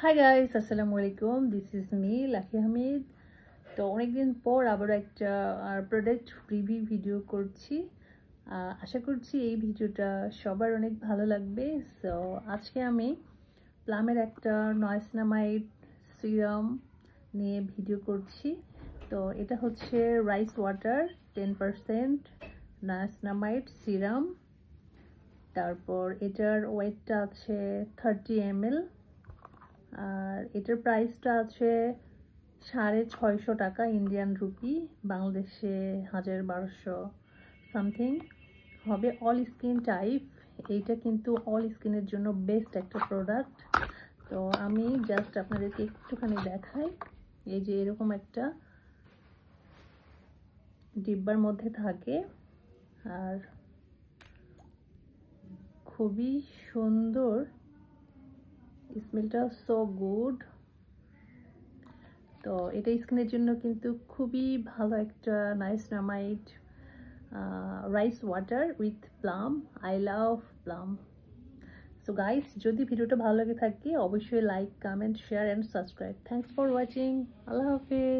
Hi guys, আসসালামু আলাইকুম। This is me lucky Ahmed. তো অনেকদিন পর আবার একটা প্রোডাক্ট রিভিউ ভিডিও করছি। আশা করছি এই ভিডিওটা সবার অনেক ভালো লাগবে। সো আজকে আমি প্লামের একটা নয়েসনামাইড সিরাম নিয়ে ভিডিও করছি। তো এটা হচ্ছে রাইস ওয়াটার 10% নয়েসনামাইড সিরাম। তারপর এটার ওয়েটটা আছে 30 ml, আর এটার প্রাইসটা আছে 650 টাকা ইন্ডিয়ান রুপি, বাংলাদেশে 1200 সামথিং হবে। অল স্কিন টাইপ, এইটা কিন্তু অল স্কিনের জন্য বেস্ট একটা প্রোডাক্ট। তো আমি জাস্ট আপনাদেরকে একটুখানি দেখাই। এই যে এরকম একটা ডিব্বার মধ্যে থাকে, আর খুবই সুন্দর, স্মেলটা সো গুড। তো এটা স্কিনের জন্য কিন্তু খুবই ভালো একটা niacinamide rice water with plum. I love plum. So guys, যদি ভিডিওটা ভালো লাগে থাকে অবশ্যই like, comment, share and subscribe. Thanks for watching. Allah Hafiz.